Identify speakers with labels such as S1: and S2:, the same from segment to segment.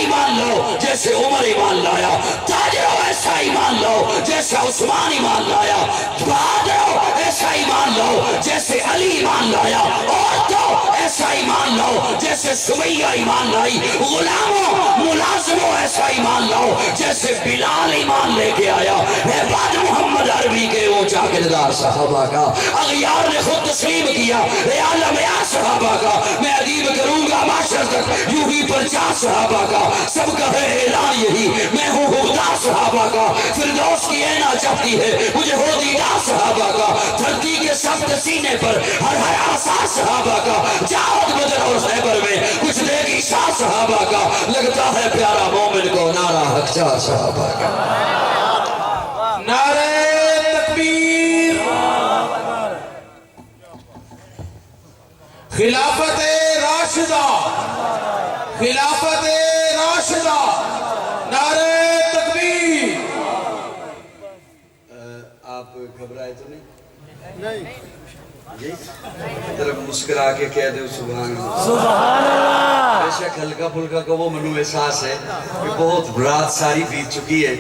S1: ایمان لاؤ جیسے عمر ایمان لایا، تاجروں ایسا ایمان لاؤ جیسا عثمان ایمان لایا، بہادروں ایسا ایمان لاؤ جیسے علی ایمان لایا، عورتوں ایسا ایمان لاؤ جیسے سمیہ ایمان لائی، غلاموں ملازموں ایسا ایمان لاؤ جیسے بلال ایمان لے کے آیا۔ اے بعد محمد عربی کے اونچا کردار صحابہ کا، اغیار نے خود تسلیم کیا، اے عالم یا صحابہ کا، میں ادیب کروں گا معاشر تک یوں ہی پرچار صحابہ کا، سب کا ہے اعلان یہی، میں ہوں حقدار صحابہ کا، فردوس کی اینا چاہتی ہے مجھے ہو دیدار صحابہ کا، دھرتی کے سخت سینے پر ہر آثار صحابہ کا، جہاد بدر اور خیبر میں کچھ دے گی شاہ صحابہ کا، لگتا ہے پیارا مومن کو نعرہ حق چار صحابہ کا۔
S2: نعرہ تکبیر، خلافت راشدہ، خلافت راشدہ، نعرہ تکبیر۔
S3: آپ گھبرائے تو نہیں؟ طرف مسکرا کے کہہ دے سبحان اللہ،
S4: سبحان اللہ۔
S3: بے شک ہلکا پھلکا کا وہ منو احساس ہے کہ بہت رات ساری بیت چکی ہے،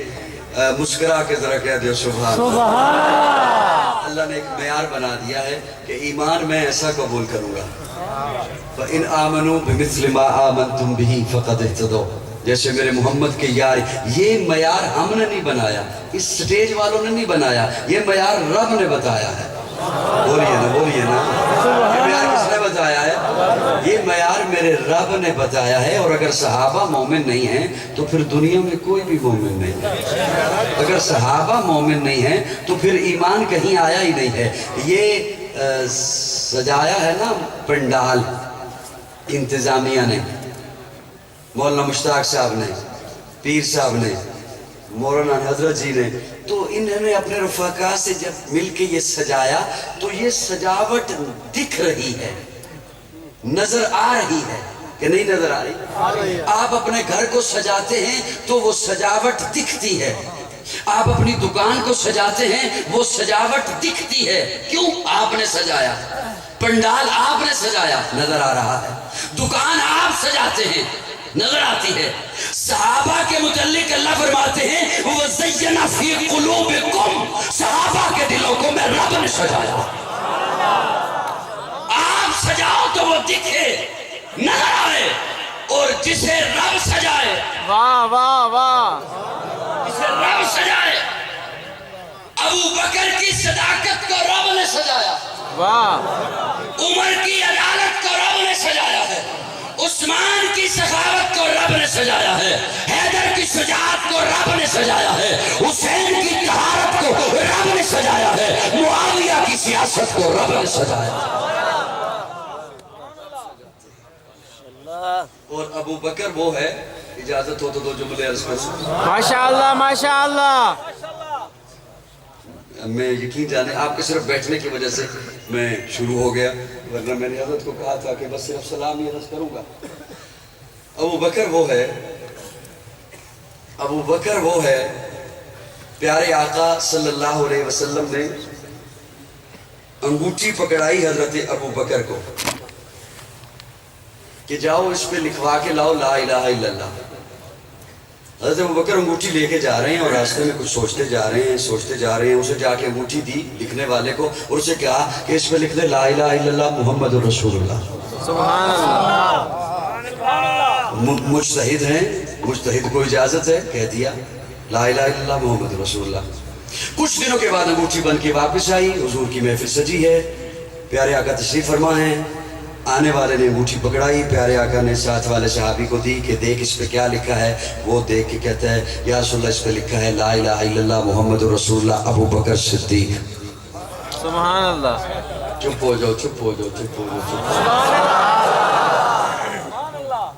S3: مسکرا کے ذرا کہہ دے سبحان اللہ۔
S4: سبحان اللہ۔
S3: اللہ نے ایک معیار بنا دیا ہے کہ ایمان میں ایسا قبول کروں گا، فَإِنْ آمَنُوا بِمِثْلِ مَا آمَنْتُمْ بِهِ فَقَدْ اهْتَدَوْا، جیسے میرے محمد کے یار، یہ معیار ہم نے نہیں بنایا، اس سٹیج والوں نے نہیں بنایا، یہ معیار رب نے بتایا ہے۔ بولیے نا، بولیے نا، یہ معیار کس نے بتایا ہے؟ یہ معیار میرے رب نے بتایا ہے، اور اگر صحابہ مومن نہیں ہیں تو پھر دنیا میں کوئی بھی مومن نہیں ہے۔ اگر صحابہ مومن نہیں ہیں تو پھر ایمان کہیں آیا ہی نہیں ہے۔ یہ سجایا ہے نا پنڈال انتظامیہ نے، مولانا مشتاق صاحب نے، پیر صاحب نے، مولانا حضرت جی نے، تو انہوں نے اپنے رفقا سے جب مل کے یہ سجایا تو یہ سجاوٹ دکھ رہی ہے، نظر آ رہی ہے کہ نہیں نظر آ رہی؟ آپ اپنے گھر کو سجاتے ہیں تو وہ سجاوٹ دکھتی ہے، آپ اپنی دکان کو سجاتے ہیں وہ سجاوٹ دکھتی ہے، کیوں؟ آپ نے سجایا، پنڈال آپ نے سجایا، نظر آ رہا ہے، دکان آپ سجاتے ہیں، نظر آتی ہے۔ صحابہ کے متعلق اللہ فرماتے ہیں وَزَيَّنَ فِي قُلُوبِكُمْ، صحابہ کے دلوں کو میں رب نے سجایا۔ آپ سجاؤ تو وہ دکھے، نظر آئے، اور جسے رب سجائے،
S4: واہ واہ واہ،
S3: جسے رب سجائے، ابو بکر کی صداقت کو رب نے سجایا،
S4: واہ،
S3: عمر کی عدالت کو رب نے سجایا ہے، عثمان کی سخاوت کو رب نے سجایا ہے، حیدر کی شجاعت کو رب نے سجایا ہے، حسین کی طہارت کو رب نے سجایا ہے، معاویہ کی سیاست کو رب نے سجایا ہے۔ اور ابو بکر وہ ہے، اجازت ہو تو دو جملے عرض کر سکتا
S4: ماشاءاللہ ماشاءاللہ۔
S3: میں یقین جانے آپ کے صرف بیٹھنے کی وجہ سے میں شروع ہو گیا، ورنہ میں نے حضرت کو کہا تھا کہ بس صرف سلام ہی عرض کروں گا۔ ابو بکر وہ ہے، ابو بکر وہ ہے، پیارے آقا صلی اللہ علیہ وسلم نے انگوٹھی پکڑائی حضرت ابو بکر کو کہ جاؤ اس پہ لکھوا کے لاؤ لا الہ الا اللہ۔ حضرت ابو بکر انگوٹھی لے کے جا رہے ہیں اور راستے میں کچھ سوچتے جا رہے ہیں، اسے جا کے انگوٹھی دی لکھنے والے کو اور اسے کہا کہ اس پہ لکھ دے لا الہ الا اللہ محمد رسول اللہ۔
S4: سبحان اللہ۔
S3: مجتہد ہیں، مجتہد کو اجازت ہے، کہہ دیا لا الہ الا اللہ محمد رسول اللہ۔ کچھ دنوں کے بعد انگوٹھی بن کے واپس آئی، حضور کی محفل سجی ہے، پیارے آقا تشریف فرما ہیں، آنے والے نے انگوٹھی پکڑائی، پیارے آقا نے ساتھ والے صحابی کو دی کہ دیکھ اس پہ کیا لکھا ہے، وہ دیکھ کے کہتا ہے یا رسول اللہ اس پہ لکھا ہے لا الہ الا اللہ محمد رسول اللہ ابو بکر صدیق۔
S4: سبحان اللہ۔
S3: چپ ہو جاؤ، چپ ہو جاؤ، چپ ہو جاؤ، چپ ہو جاؤ۔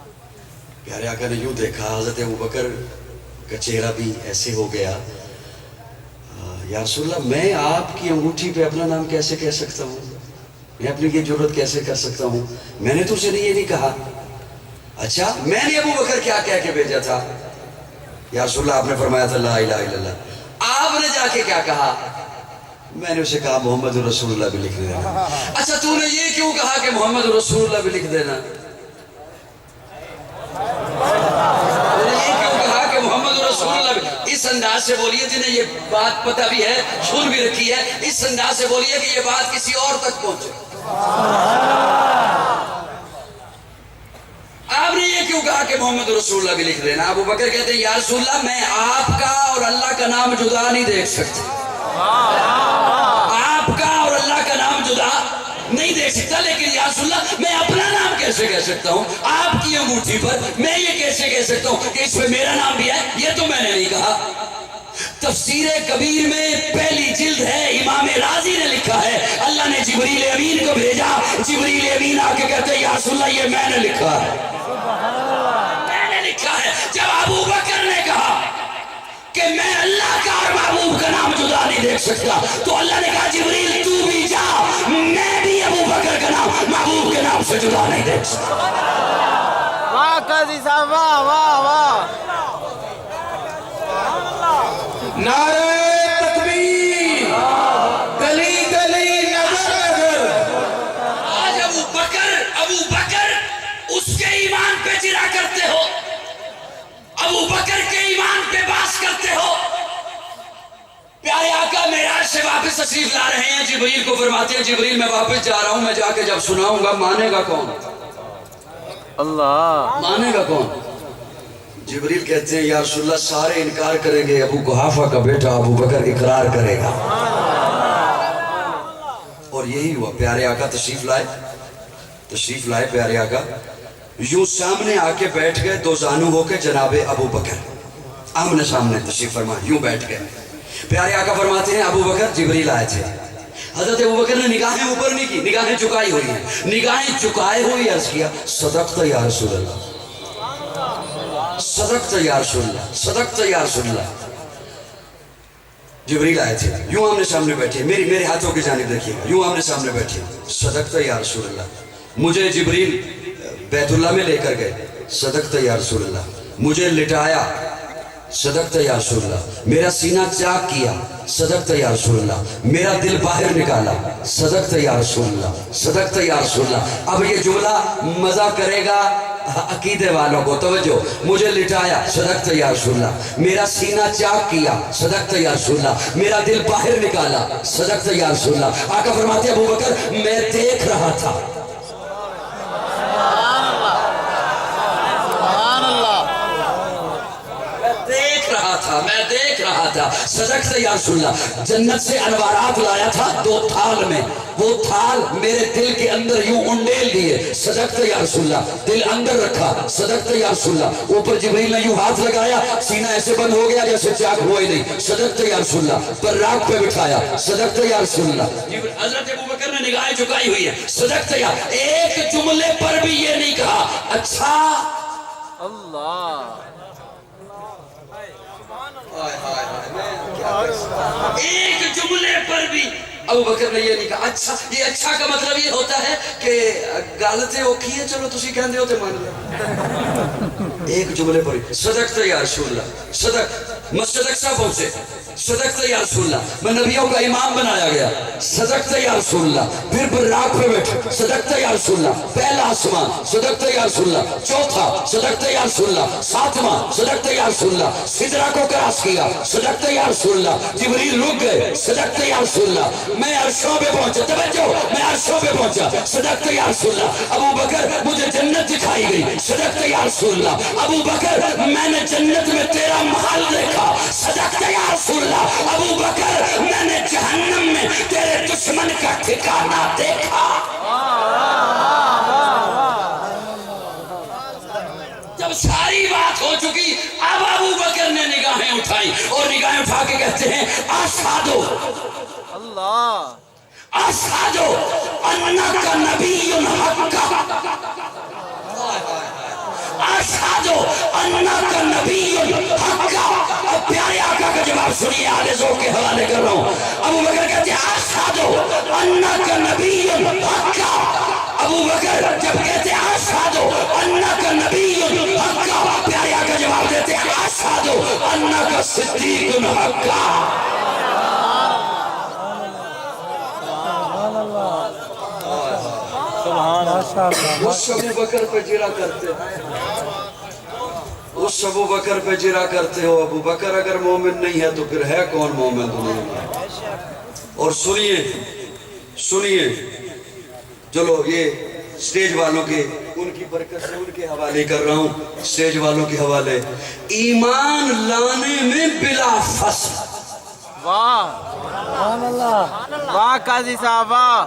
S3: پیارے آقا نے یوں دیکھا، حضرت ابو بکر کا چہرہ بھی ایسے ہو گیا، یا رسول اللہ میں آپ کی انگوٹھی پہ اپنا نام کیسے کہہ سکتا ہوں، میں اپنی یہ جرت کیسے کر سکتا ہوں، میں نے تو اسے یہ نہیں کہا۔ اچھا میں نے ابو بکر کیا کہہ کے بھیجا تھا؟ یا رسول اللہ آپ نے فرمایا تھا لا الہ الا اللہ۔ آپ نے جا کے کیا کہا؟ میں نے اسے کہا محمد رسول اللہ بھی لکھ دینا۔ اچھا تو نے یہ کیوں کہا کہ محمد رسول اللہ بھی لکھ دینا؟ انداز سے بولیے جنہیں یہ بات پتہ بھی ہے، سن بھی رکھی ہے، اس انداز سے بولیے کہ یہ بات کسی اور تک پہنچے۔ آپ نے یہ کیوں کہا کہ محمد رسول اللہ بھی لکھ دینا؟ ابو بکر کہتے ہیں یا رسول اللہ میں آپ کا اور اللہ کا نام جدا نہیں دیکھ سکتا، آپ کا اور اللہ کا نام جدا نہیں دیکھ سکتا، لیکن یا رسول اللہ میں اپنا نام کیسے کہہ سکتا ہوں؟ آپ کی انگوٹھی پر میں یہ کیسے کہہ سکتا ہوں کہ اس پہ میرا نام بھی ہے؟ یہ تو میں نے نہیں کہا۔ تفسیر کبیر میں پہلی جلد ہے، امام رازی نے لکھا ہے اللہ نے جبریل امین کو بھیجا، جبریل امین آ کے کہتے ہیں یا رسول اللہ یہ میں نے لکھا ہے، میں نے لکھا ہے۔ جب ابو بکر نے کہا کہ میں اللہ کا اور محبوب کا نام جدا نہیں دیکھ سکتا، تو اللہ نے کہا جبریل تو بھی جا، میں بھی ابو بکر کا نام محبوب کے نام سے جدا نہیں دیکھ سکتا۔
S4: واہ قاضی صاحب، واہ واہ واہ۔
S2: نعرہ تکبیر، گلی گلی نگر نگر۔
S3: آج ابو بکر اس کے ایمان پہ جرا کرتے ہو، ابو بکر کے ایمان پہ باس کرتے ہو۔ پیارے آقا معراج سے واپس تشریف لا رہے ہیں، جبریل کو فرماتے ہیں جبریل میں واپس جا رہا ہوں، میں جا کے جب سناؤں گا مانے گا کون؟
S4: اللہ،
S3: مانے گا کون؟ جبریل کہتے ہیں یا رسول اللہ سارے انکار کریں گے، ابو قحافہ کا بیٹا ابو بکر اقرار کرے گا۔ اور یہی ہوا، پیارے آقا تشریف لائے پیارے آقا یوں سامنے آ کے بیٹھ گئے، دو زانو ہو کے جناب ابو بکر آمنے سامنے تشریف فرما، یوں بیٹھ گئے۔ پیارے آقا فرماتے ہیں ابو بکر جبریل آئے تھے، حضرت ابو بکر نے نگاہیں اوپر نہیں کی، نگاہیں چکائی ہوئی ہیں، نگاہیں چکائے ہوئی عرض کیا صدقت یا رسول اللہ، صدقت یا رسول اللہ، صدقت یا رسول اللہ۔ جبریل آئے تھے، یوں آمنے سامنے بیٹھے، میرے ہاتھوں کی جانب دیکھیے گا، یوں آمنے سامنے بیٹھے، صدقت یا رسول اللہ۔ مجھے جبریل بیت اللہ میں لے کر گئے، صدقت یا رسول اللہ۔ مجھے لٹایا، صدقت یا رسول اللہ۔ میرا سینہ چاک کیا، صدقت یا رسول اللہ۔ میرا دل باہر نکالا، صدقت یا رسول اللہ، صدقت یا رسول اللہ۔ اب یہ جملہ مزہ کرے گا عقیدے والوں کو، توجہ۔ مجھے لٹایا، صدقت یا رسول اللہ۔ میرا سینہ چاک کیا، صدقت یا رسول اللہ۔ میرا دل باہر نکالا، صدقت یا رسول اللہ۔ آقا فرماتے ابو بکر میں دیکھ رہا تھا، میں دیکھ رہا تھا، صدقت یا رسول اللہ۔ جنت سے انوارات لایا تھا 2 تھال میں، وہ تھال میرے دل کے اندر یوں انڈیل دیے، صدقت یا رسول اللہ۔ دل اندر رکھا، صدقت یا رسول اللہ۔ اوپر جبریل نے یوں ہاتھ لگایا، سینہ ایسے بند ہو گیا جیسے چاک ہوا ہی نہیں، صدقت یا رسول اللہ۔ پر راک پہ بٹھایا، صدقت یا رسول اللہ۔ حضرت ابو بکر نے نگاہیں جھکائی ہوئی ہے، صدقت یا، ایک جملے پر بھی یہ نہیں کہا اچھا
S4: اللہ،
S3: ایک جملے پر بھی ابو بکر نے یہ نہیں کہا اچھا۔ یہ اچھا کا مطلب یہ ہوتا ہے کہ غلطی اوکھی ہے، چلو تسی کہندے ہو تے مان لو۔ ایک جملے پر صدقت یا رسول اللہ، صدق مسجد اقصی پہنچے، صدقت یا رسول اللہ۔ میں نبیوں کا امام بنایا گیا، صدقت یا رسول اللہ۔ پھر براق پہ بیٹھے، صدقت یا رسول اللہ۔ پہلا آسمان، صدقت یا رسول اللہ۔ چوتھا، صدقت یا رسول اللہ۔ 7واں، صدقت یا رسول اللہ۔ سدرہ کو کراس کیا، صدقت یا رسول اللہ۔ جبریل رک گئے، صدقت یا رسول اللہ۔ میں عرشوں پہ پہنچا، توجہ، میں عرشوں پہ پہنچا، صدقت یا رسول اللہ۔ ابو بکر مجھے جنت دکھائی گئی، صدقت یا رسول اللہ۔ ابو بکر میں نے جنت میں تیرا محل دیکھا، صدقت یا رسول اللہ۔ ابو بکر میں نے جہنم میں تیرے دشمن کا ٹھکانہ دیکھا۔ جب ساری بات ہو چکی، اب ابو بکر نے نگاہیں اٹھائی اور نگاہیں اٹھا کے کہتے ہیں اشہدو
S4: اللہ،
S3: اشہدو انک نبی حق، اشہدو انک نبی حق۔ اب پیارے آقا کا جواب سنیے، آل ذوق کے حوالے کر رہا ہوں۔ ابو بکر کہتے ہیں اشہدو انک نبی حق۔ ابو بکر جب کہتے ہیں اشہدو انک نبی حق، پیارے آقا جواب دیتے ہیں اشہدو انک صدیق حق۔ اس ابو بکر پہ جرا کرتے ہیں، اس ابو بکر پہ جرا کرتے ہو. ابو بکر اگر مومن نہیں ہے تو پھر ہے کون مومن دنیا میں؟ اور سنیے چلو یہ سٹیج والوں کے ان کی برکت سے ان کے حوالے کر رہا ہوں. سٹیج والوں کے حوالے ایمان لانے میں بلا فصل.
S4: واہ واہ قاضی صاحب واہ.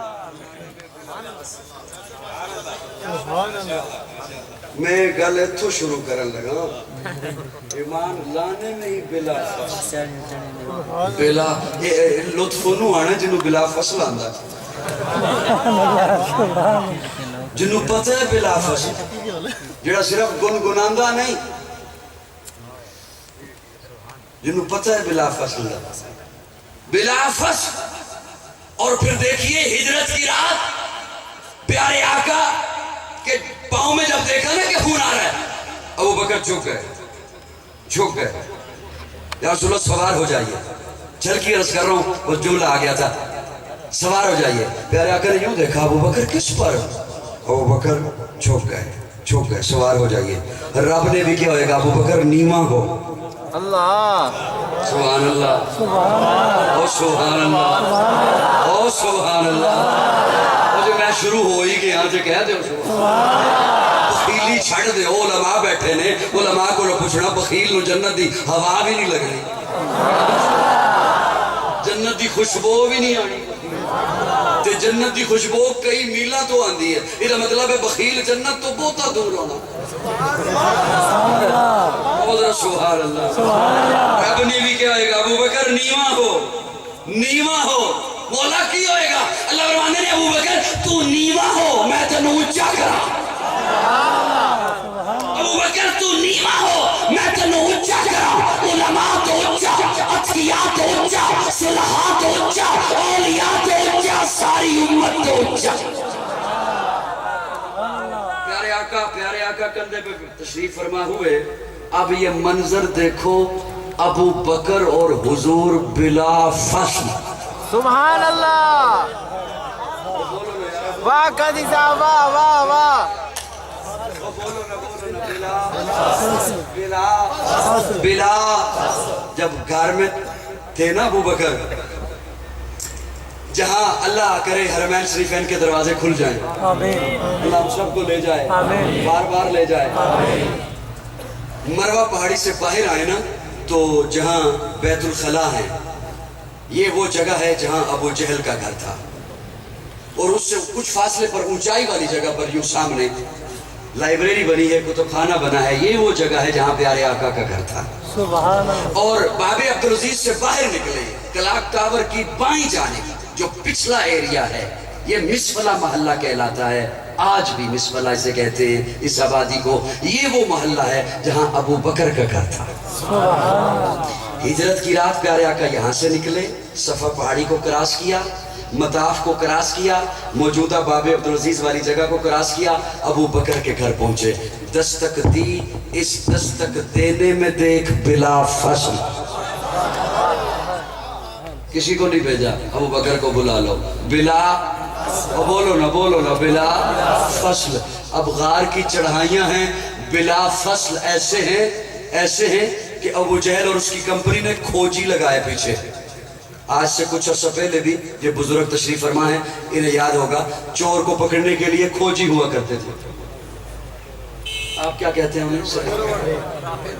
S3: میں گل اتھو شروع کرن لگا. ایمان لانے میں ہی بلا فصل. بلا لطف انہوں آنا جنہوں بلا فصل آندا, جنہوں پتہ ہے بلا فصل, جڑا صرف گنگناندہ نہیں, جنہوں پتہ ہے بلا فصل بلا فصل. اور پھر دیکھیے ہجرت کی رات پیارے آقا کے پاؤں میں جب دیکھا نا کہ خون آ رہا ہے, ابو بکر جھک گئے. یا رسول اللہ سوار ہو جائیے. چل کے عرض کر رہا ہوں, وہ جملہ آ گیا تھا, سوار ہو جائیے. پیارے آقا نے یوں دیکھا, ابو بکر کس پر؟ ابو بکر جھک گئے, سوار ہو جائیے. رب نے بھی کیا ہوئے گا, ابو بکر نیما ہو.
S4: اللہ
S3: سبحان اللہ, او سبحان اللہ, او سبحان اللہ. جو میں شروع ہو ہی گیا جو کہہ دے بخیلی چھڑ دے. علماء بیٹھے نے, علماء کو لو پوچھنا بخیل نو جنت دی ہوا بھی نہیں لگنی, جنت دی خوشبو بھی نہیں آنی. تے جنت دی خوشبو کئی میلہ تو آندی ہے. یہ مطلب ہے بخیل جنت تو بہتا دور ہونا. سبحان اللہ. رب نے بھی کیا ہوئے گا, ابو بکر نیواں ہو. مولا کی ہوئے گا, اللہ فرمانے نے ابو بکر تو نیواں ہو میں تینوں اونچا کرا. ابو بکر تو نیواں ہو میں تینوں اونچا کرا. علماء تو اونچا, اتقیاء تو اونچا, صلحاء تو اونچا, اولیاء تو اونچا, ساری امت تو اونچا. پیارے آقا کندھے پہ تشریف فرما ہوئے. اب یہ منظر دیکھو, ابو بکر اور حضور بلا فصل.
S4: سبحان اللہ. واہ قاضی صاحب واہ واہ واہ.
S3: بلا جب گھر میں تھے نا ابو بکر, جہاں اللہ کرے حرمین شریفین کے دروازے کھل جائیں, اللہ ہم سب کو لے جائے, بار بار لے جائے. مروہ پہاڑی سے باہر آئے نا تو جہاں بیت الخلا ہے, یہ وہ جگہ ہے جہاں ابو جہل کا گھر تھا. اور اس سے کچھ فاصلے پر اونچائی والی جگہ پر یوں سامنے لائبریری بنی ہے, کتب خانہ بنا ہے. یہ وہ جگہ ہے جہاں پیارے آقا کا گھر تھا. اور باب عبدالعزیز سے باہر نکلے, کلاک ٹاور کی بائیں جانب جو پچھلا ایریا ہے, یہ مسفلہ محلہ کہلاتا ہے. آج بھی مسفلہ اسے کہتے ہیں اس آبادی کو. یہ وہ محلہ ہے جہاں ابو بکر کا گھر تھا. ہجرت کی رات پیارے آقا یہاں سے نکلے, صفا پہاڑی کو کراس کیا, مطاف کو کراس کیا, موجودہ باب عبدالعزیز والی جگہ کو کراس کیا, ابو بکر کے گھر پہنچے. دستک دی, اس دستک دینے میں دیکھ بلا فصل. کسی کو نہیں بھیجا, ابو بکر کو بلا لو. بلا, بولو نا بلا فصل. اب غار کی چڑھائیاں ہیں, بلا فصل ایسے ہیں کہ ابو جہل اور اس کی کمپنی نے کھوجی لگائے پیچھے. آج سے کچھ عرصہ پہلے بھی یہ بزرگ تشریف فرما ہے, انہیں یاد ہوگا, چور کو پکڑنے کے لیے کھوجی ہوا کرتے تھے. آپ کیا کہتے ہیں انہیں؟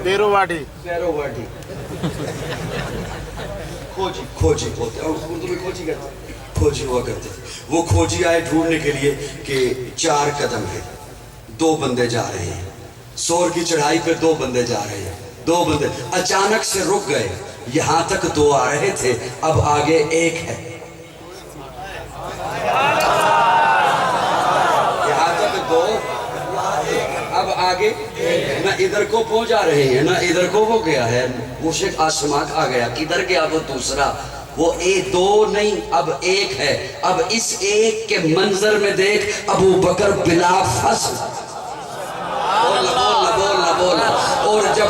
S4: بیرو واٹی.
S3: کھوجی بولتے ہیں, اردو میں کھوجی کہتے ہیں. کھوجی ہوا کرتے تھے. وہ کھوجی آئے ڈھونڈنے کے لیے کہ 4 قدم ہے, 2 بندے جا رہے ہیں. سور کی چڑھائی پہ 2 بندے جا رہے ہیں. 2 بندے اچانک سے رک گئے. یہاں تک 2 آ رہے تھے, اب آگے 1 ہے. یہاں تک 2, اب آگے نہ ادھر کو پہنچ جا رہے ہیں نہ ادھر کو وہ گیا ہے. مشرق آسمان کھا گیا, کدھر گیا وہ دوسرا. وہ 2 نہیں, اب 1 ہے. اب اس 1 کے منظر میں دیکھ ابو بکر بلا فصل. بول. اور جب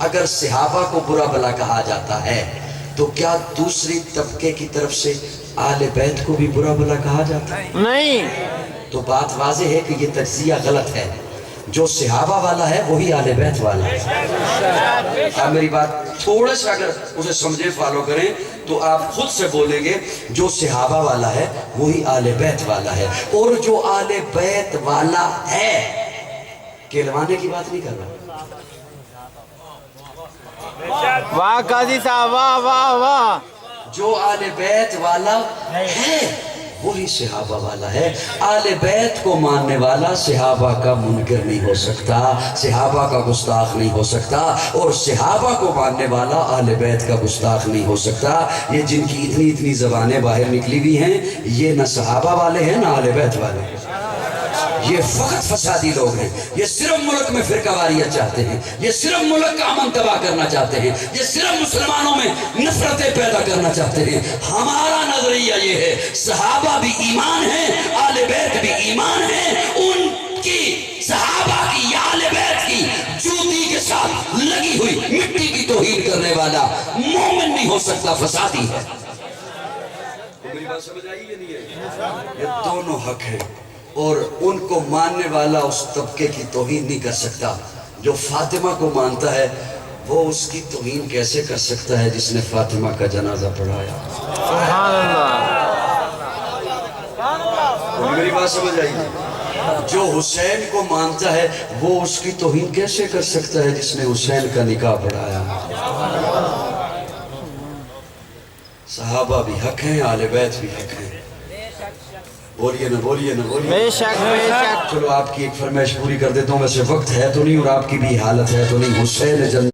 S3: اگر صحابہ کو برا بھلا کہا جاتا ہے تو کیا دوسری طبقے کی طرف سے آل بیت کو بھی برا بھلا کہا جاتا ہے؟
S4: نہیں.
S3: تو بات واضح ہے کہ یہ تجزیہ غلط ہے. جو صحابہ والا ہے وہی آل بیت والا ہے. آپ میری بات تھوڑا سا اگر اسے سمجھیں فالو کریں تو آپ خود سے بولیں گے جو صحابہ والا ہے وہی آل بیت والا ہے. اور جو آل بیت والا ہے کہلوانے کی بات نہیں کر رہا.
S4: واہ قاضی صاحب واہ واہ واہ.
S3: جو آل بیت والا ہے وہی صحابہ والا ہے. آل بیت کو ماننے والا صحابہ کا منکر نہیں ہو سکتا, صحابہ کا گستاخ نہیں ہو سکتا, اور صحابہ کو ماننے والا آل بیت کا گستاخ نہیں ہو سکتا. یہ جن کی اتنی اتنی زبانیں باہر نکلی ہوئی ہیں یہ نہ صحابہ والے ہیں نہ آل بیت والے ہیں. یہ فقط فسادی لوگ ہیں. یہ صرف ملک میں فرقہ واریت چاہتے ہیں, یہ صرف ملک کا امن تباہ کرنا چاہتے ہیں, یہ صرف مسلمانوں میں نفرتیں پیدا کرنا چاہتے ہیں. ہمارا نظریہ یہ ہے صحابہ بھی ایمان ہیں, آل بیت بھی ایمان ہیں. ان کی صحابہ کی یا آل بیت کی جوتی کے ساتھ لگی ہوئی مٹی کی توہین کرنے والا مومن نہیں ہو سکتا, فسادی ہے. میری بات سمجھ آئی یا نہیں ہے؟ یہ دونوں حق ہے اور ان کو ماننے والا اس طبقے کی توہین نہیں کر سکتا. جو فاطمہ کو مانتا ہے وہ اس کی توہین کیسے کر سکتا ہے جس نے فاطمہ کا جنازہ پڑھایا؟
S4: سبحان اللہ.
S3: میری بات سمجھ آئی؟ جو حسین کو مانتا ہے وہ اس کی توہین کیسے کر سکتا ہے جس نے حسین کا نکاح پڑھایا؟ صحابہ بھی حق ہیں, آل بیت بھی حق ہیں. بولیے نہ بولیے نہ بولیے.
S4: بے شک بے شک.
S3: چلو آپ کی ایک فرمائش پوری کر دیتا ہوں. ویسے وقت ہے تو نہیں اور آپ کی بھی حالت ہے تو نہیں. حسین جنت